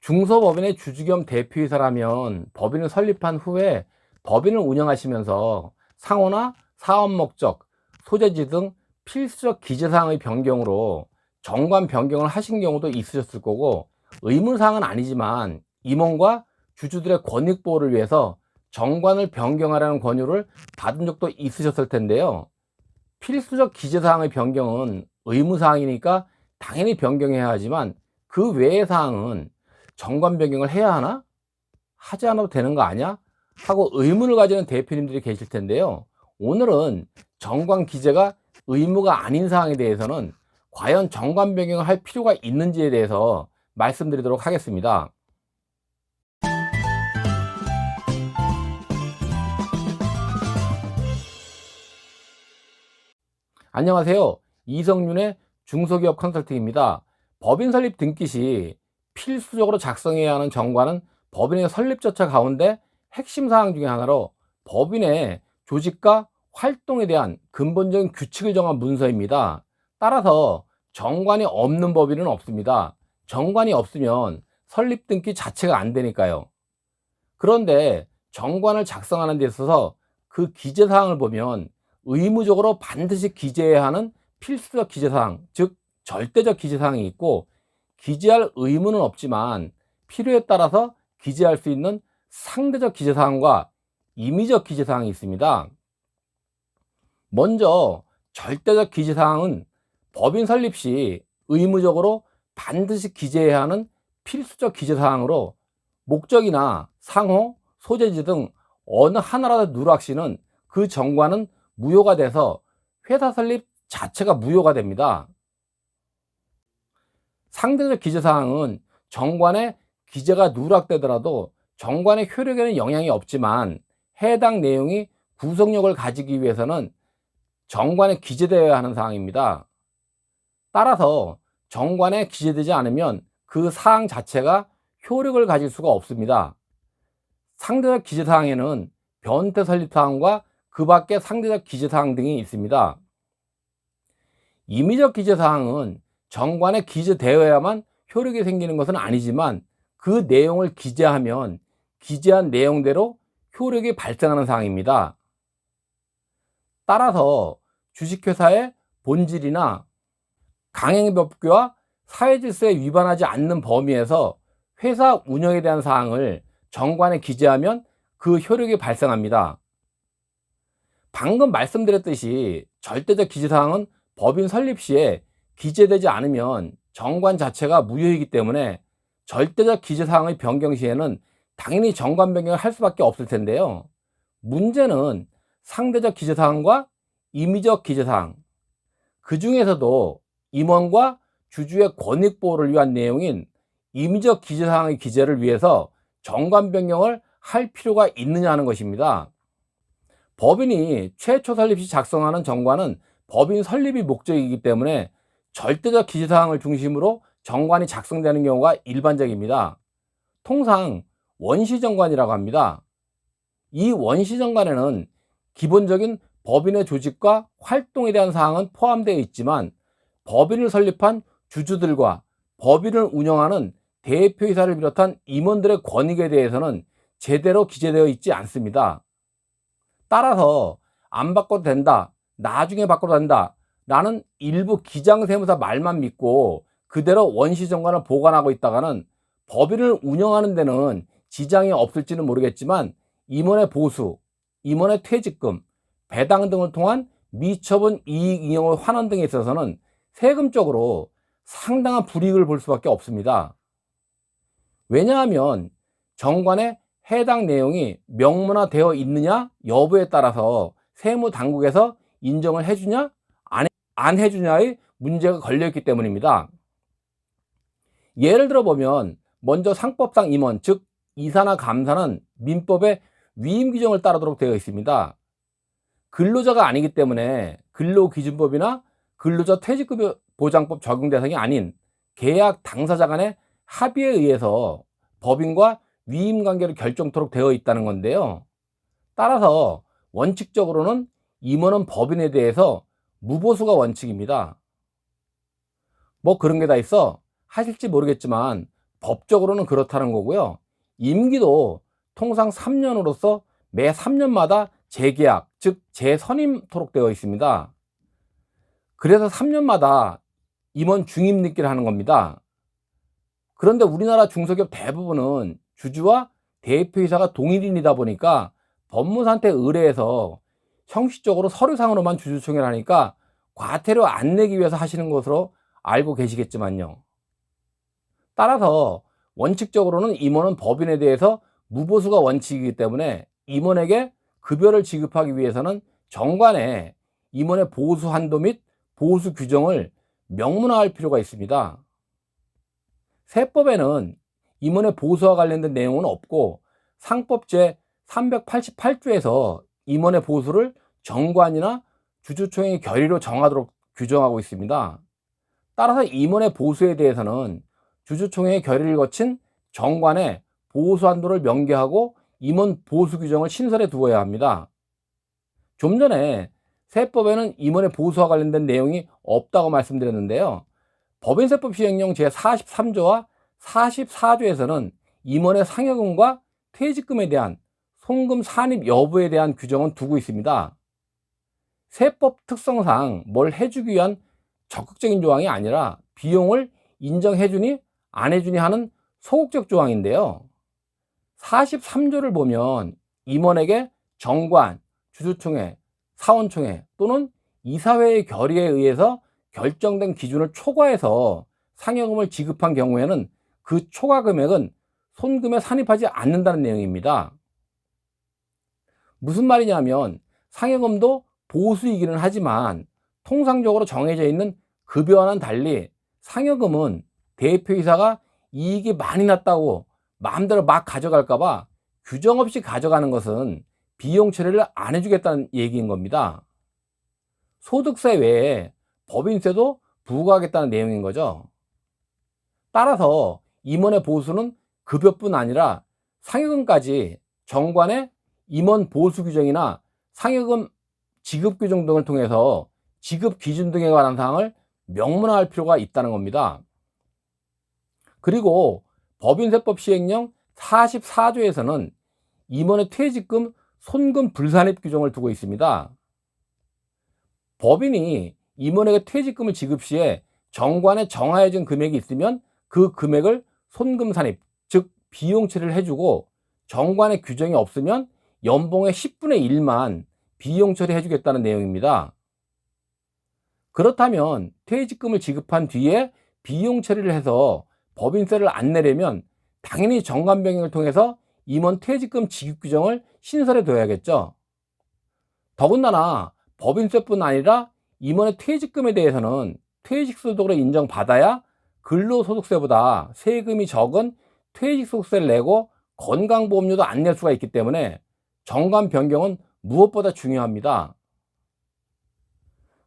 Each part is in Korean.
중소법인의 주주 겸 대표이사라면 법인을 설립한 후에 법인을 운영하시면서 상호나 사업 목적, 소재지 등 필수적 기재사항의 변경으로 정관 변경을 하신 경우도 있으셨을 거고, 의무사항은 아니지만 임원과 주주들의 권익 보호를 위해서 정관을 변경하라는 권유를 받은 적도 있으셨을 텐데요. 필수적 기재사항의 변경은 의무사항이니까 당연히 변경해야 하지만, 그 외의 사항은 정관 변경을 해야 하나? 하지 않아도 되는 거 아니야? 하고 의문을 가지는 대표님들이 계실 텐데요. 오늘은 정관 기재가 의무가 아닌 사항에 대해서는 과연 정관 변경을 할 필요가 있는지에 대해서 말씀드리도록 하겠습니다. 안녕하세요. 이성윤의 중소기업 컨설팅입니다. 법인 설립 등기 시 필수적으로 작성해야 하는 정관은 법인의 설립 절차 가운데 핵심 사항 중에 하나로, 법인의 조직과 활동에 대한 근본적인 규칙을 정한 문서입니다. 따라서 정관이 없는 법인은 없습니다. 정관이 없으면 설립 등기 자체가 안 되니까요. 그런데 정관을 작성하는 데 있어서 그 기재사항을 보면 의무적으로 반드시 기재해야 하는 필수적 기재사항, 즉 절대적 기재사항이 있고, 기재할 의무는 없지만 필요에 따라서 기재할 수 있는 상대적 기재사항과 임의적 기재사항이 있습니다. 먼저 절대적 기재사항은 법인 설립 시 의무적으로 반드시 기재해야 하는 필수적 기재사항으로, 목적이나 상호, 소재지 등 어느 하나라도 누락시는 그 정관은 무효가 돼서 회사 설립 자체가 무효가 됩니다. 상대적 기재사항은 정관의 기재가 누락되더라도 정관의 효력에는 영향이 없지만, 해당 내용이 구속력을 가지기 위해서는 정관에 기재되어야 하는 사항입니다. 따라서 정관에 기재되지 않으면 그 사항 자체가 효력을 가질 수가 없습니다. 상대적 기재사항에는 변태 설립사항과 그 밖에 상대적 기재사항 등이 있습니다. 임의적 기재사항은 정관에 기재되어야만 효력이 생기는 것은 아니지만, 그 내용을 기재하면 기재한 내용대로 효력이 발생하는 사항입니다. 따라서 주식회사의 본질이나 강행법규와 사회질서에 위반하지 않는 범위에서 회사 운영에 대한 사항을 정관에 기재하면 그 효력이 발생합니다. 방금 말씀드렸듯이 절대적 기재사항은 법인 설립 시에 기재되지 않으면 정관 자체가 무효이기 때문에 절대적 기재사항의 변경 시에는 당연히 정관 변경을 할 수밖에 없을 텐데요. 문제는 상대적 기재사항과 임의적 기재사항, 그 중에서도 임원과 주주의 권익 보호를 위한 내용인 임의적 기재사항의 기재를 위해서 정관 변경을 할 필요가 있느냐 하는 것입니다. 법인이 최초 설립 시 작성하는 정관은 법인 설립이 목적이기 때문에 절대적 기재사항을 중심으로 정관이 작성되는 경우가 일반적입니다. 통상 원시정관이라고 합니다. 이 원시정관에는 기본적인 법인의 조직과 활동에 대한 사항은 포함되어 있지만, 법인을 설립한 주주들과 법인을 운영하는 대표이사를 비롯한 임원들의 권익에 대해서는 제대로 기재되어 있지 않습니다. 따라서 안 바꿔도 된다, 나중에 바꿔도 된다 라는 일부 기장세무사 말만 믿고 그대로 원시정관을 보관하고 있다가는 법인을 운영하는 데는 지장이 없을지는 모르겠지만, 임원의 보수, 임원의 퇴직금, 배당 등을 통한 미처분 이익 이용의 환원 등에 있어서는 세금적으로 상당한 불이익을 볼 수밖에 없습니다. 왜냐하면 정관에 해당 내용이 명문화되어 있느냐 여부에 따라서 세무당국에서 인정을 해주냐 안 해주냐의 문제가 걸려있기 때문입니다. 예를 들어 보면, 먼저 상법상 임원, 즉 이사나 감사는 민법의 위임 규정을 따르도록 되어 있습니다. 근로자가 아니기 때문에 근로기준법이나 근로자 퇴직급 보장법 적용 대상이 아닌 계약 당사자 간의 합의에 의해서 법인과 위임 관계를 결정토록 되어 있다는 건데요. 따라서 원칙적으로는 임원은 법인에 대해서 무보수가 원칙입니다. 뭐 그런 게 다 있어 하실지 모르겠지만, 법적으로는 그렇다는 거고요. 임기도 통상 3년으로서 매 3년마다 재계약, 즉 재선임토록 되어 있습니다. 그래서 3년마다 임원 중임립기를 하는 겁니다. 그런데 우리나라 중소기업 대부분은 주주와 대표이사가 동일인이다 보니까 법무사한테 의뢰해서 형식적으로 서류상으로만 주주총회를 하니까 과태료 안 내기 위해서 하시는 것으로 알고 계시겠지만요. 따라서 원칙적으로는 임원은 법인에 대해서 무보수가 원칙이기 때문에 임원에게 급여를 지급하기 위해서는 정관에 임원의 보수 한도 및 보수 규정을 명문화할 필요가 있습니다. 세법에는 임원의 보수와 관련된 내용은 없고 상법 제 388조에서 임원의 보수를 정관이나 주주총회 결의로 정하도록 규정하고 있습니다. 따라서 임원의 보수에 대해서는 주주총회의 결의를 거친 정관에 보수 한도를 명기하고 임원 보수 규정을 신설해 두어야 합니다. 좀 전에 세법에는 임원의 보수와 관련된 내용이 없다고 말씀드렸는데요. 법인세법 시행령 제43조와 44조에서는 임원의 상여금과 퇴직금에 대한 송금 산입 여부에 대한 규정은 두고 있습니다. 세법 특성상 뭘 해주기 위한 적극적인 조항이 아니라 비용을 인정해주니 안 해주니 하는 소극적 조항인데요. 43조를 보면 임원에게 정관, 주주총회, 사원총회 또는 이사회의 결의에 의해서 결정된 기준을 초과해서 상여금을 지급한 경우에는 그 초과 금액은 손금에 산입하지 않는다는 내용입니다. 무슨 말이냐면 상여금도 보수이기는 하지만 통상적으로 정해져 있는 급여와는 달리 상여금은 대표이사가 이익이 많이 났다고 마음대로 막 가져갈까봐 규정 없이 가져가는 것은 비용 처리를 안 해주겠다는 얘기인 겁니다. 소득세 외에 법인세도 부과하겠다는 내용인 거죠. 따라서 임원의 보수는 급여뿐 아니라 상여금까지 정관의 임원 보수 규정이나 상여금 지급 규정 등을 통해서 지급 기준 등에 관한 사항을 명문화할 필요가 있다는 겁니다. 그리고 법인세법 시행령 44조에서는 임원의 퇴직금 손금 불산입 규정을 두고 있습니다. 법인이 임원에게 퇴직금을 지급 시에 정관에 정하여진 금액이 있으면 그 금액을 손금 산입, 즉 비용 처리를 해주고 정관에 규정이 없으면 연봉의 10분의 1만 비용 처리해 주겠다는 내용입니다. 그렇다면 퇴직금을 지급한 뒤에 비용 처리를 해서 법인세를 안 내려면 당연히 정관 변경을 통해서 임원 퇴직금 지급 규정을 신설해 둬야겠죠. 더군다나 법인세뿐 아니라 임원의 퇴직금에 대해서는 퇴직소득으로 인정받아야 근로소득세보다 세금이 적은 퇴직소득세를 내고 건강보험료도 안 낼 수가 있기 때문에 정관 변경은 무엇보다 중요합니다.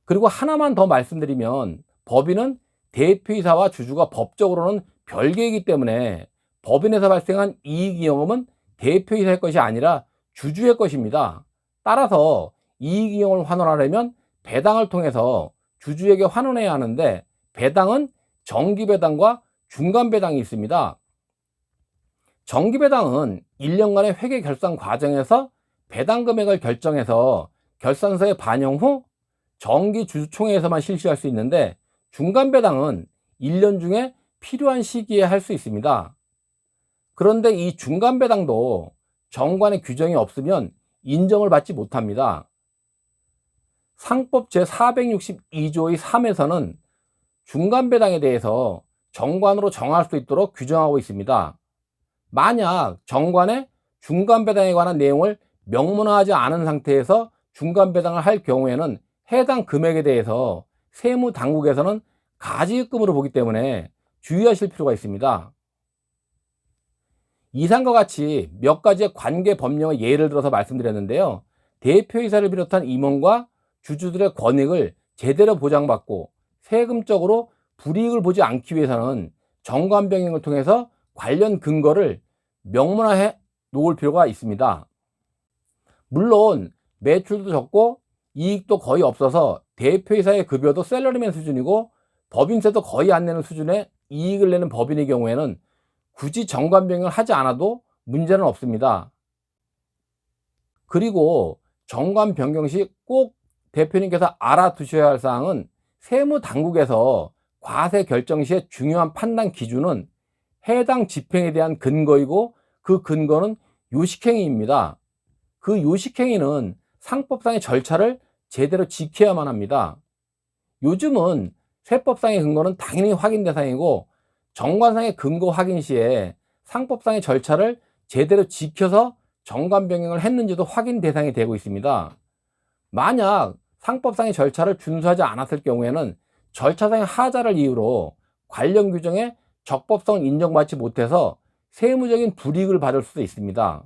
그리고 하나만 더 말씀드리면 법인은 대표이사와 주주가 법적으로는 별개이기 때문에 법인에서 발생한 이익이용은 대표이사의 것이 아니라 주주의 것입니다. 따라서 이익이용을 환원하려면 배당을 통해서 주주에게 환원해야 하는데 배당은 정기배당과 중간배당이 있습니다. 정기배당은 1년간의 회계 결산 과정에서 배당 금액을 결정해서 결산서에 반영 후 정기 주주총회에서만 실시할 수 있는데 중간배당은 1년 중에 필요한 시기에 할 수 있습니다. 그런데 이 중간배당도 정관의 규정이 없으면 인정을 받지 못합니다. 상법 제462조의 3에서는 중간배당에 대해서 정관으로 정할 수 있도록 규정하고 있습니다. 만약 정관에 중간배당에 관한 내용을 명문화하지 않은 상태에서 중간배당을 할 경우에는 해당 금액에 대해서 세무당국에서는 가지급금으로 보기 때문에 주의하실 필요가 있습니다. 이상과 같이 몇 가지의 관계 법령의 예를 들어서 말씀드렸는데요. 대표이사를 비롯한 임원과 주주들의 권익을 제대로 보장받고 세금적으로 불이익을 보지 않기 위해서는 정관 변경을 통해서 관련 근거를 명문화해 놓을 필요가 있습니다. 물론 매출도 적고 이익도 거의 없어서 대표이사의 급여도 샐러리맨 수준이고 법인세도 거의 안 내는 수준의 이익을 내는 법인의 경우에는 굳이 정관 변경을 하지 않아도 문제는 없습니다. 그리고 정관 변경 시 꼭 대표님께서 알아두셔야 할 사항은, 세무당국에서 과세 결정 시의 중요한 판단 기준은 해당 집행에 대한 근거이고, 그 근거는 요식행위입니다. 그 요식행위는 상법상의 절차를 제대로 지켜야만 합니다. 요즘은 세법상의 근거는 당연히 확인 대상이고, 정관상의 근거 확인 시에 상법상의 절차를 제대로 지켜서 정관 변경을 했는지도 확인 대상이 되고 있습니다. 만약 상법상의 절차를 준수하지 않았을 경우에는 절차상의 하자를 이유로 관련 규정에 적법성을 인정받지 못해서 세무적인 불이익을 받을 수도 있습니다.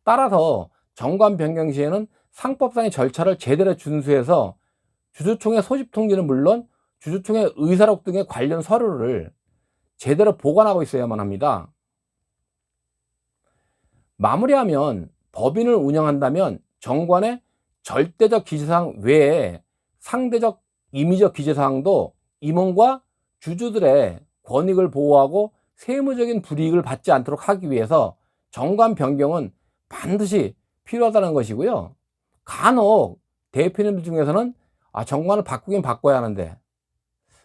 따라서 정관 변경 시에는 상법상의 절차를 제대로 준수해서 주주총회 소집 통지는 물론 주주총회 의사록 등의 관련 서류를 제대로 보관하고 있어야만 합니다. 마무리하면, 법인을 운영한다면 정관의 절대적 기재사항 외에 상대적 임의적 기재사항도 임원과 주주들의 권익을 보호하고 세무적인 불이익을 받지 않도록 하기 위해서 정관 변경은 반드시 필요하다는 것이고요. 간혹 대표님들 중에서는 정관을 바꾸긴 바꿔야 하는데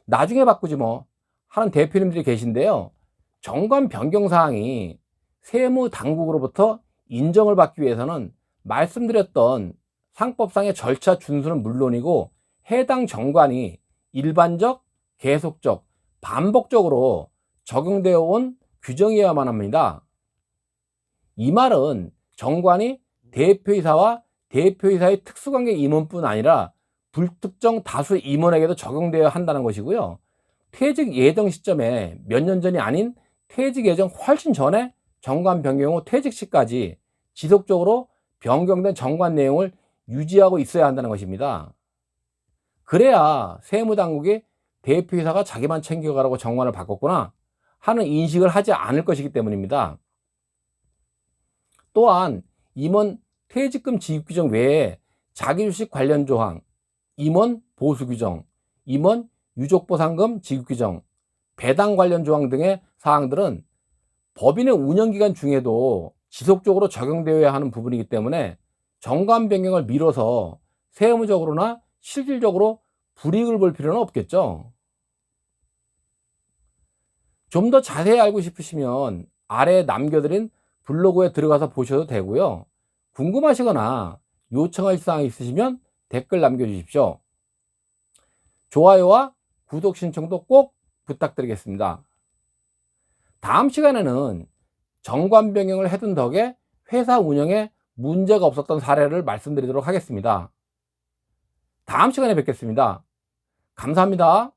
나중에 바꾸지 뭐 하는 대표님들이 계신데요. 정관 변경 사항이 세무당국으로부터 인정을 받기 위해서는 말씀드렸던 상법상의 절차 준수는 물론이고, 해당 정관이 일반적, 계속적, 반복적으로 적용되어 온 규정이어야만 합니다. 이 말은 정관이 대표이사와 대표이사의 특수관계 임원뿐 아니라 불특정 다수 임원에게도 적용되어야 한다는 것이고요. 퇴직 예정 시점에 몇 년 전이 아닌 퇴직 예정 훨씬 전에 정관 변경 후 퇴직 시까지 지속적으로 변경된 정관 내용을 유지하고 있어야 한다는 것입니다. 그래야 세무당국이 대표이사가 자기만 챙겨가라고 정관을 바꿨구나 하는 인식을 하지 않을 것이기 때문입니다. 또한 임원 퇴직금 지급 규정 외에 자기주식 관련 조항, 임원 보수 규정, 임원 유족보상금 지급 규정, 배당 관련 조항 등의 사항들은 법인의 운영기간 중에도 지속적으로 적용되어야 하는 부분이기 때문에 정관 변경을 미뤄서 세무적으로나 실질적으로 불이익을 볼 필요는 없겠죠. 좀 더 자세히 알고 싶으시면 아래에 남겨드린 블로그에 들어가서 보셔도 되고요. 궁금하시거나 요청할 사항이 있으시면 댓글 남겨주십시오. 좋아요와 구독 신청도 꼭 부탁드리겠습니다. 다음 시간에는 정관 변경을 해둔 덕에 회사 운영에 문제가 없었던 사례를 말씀드리도록 하겠습니다. 다음 시간에 뵙겠습니다. 감사합니다.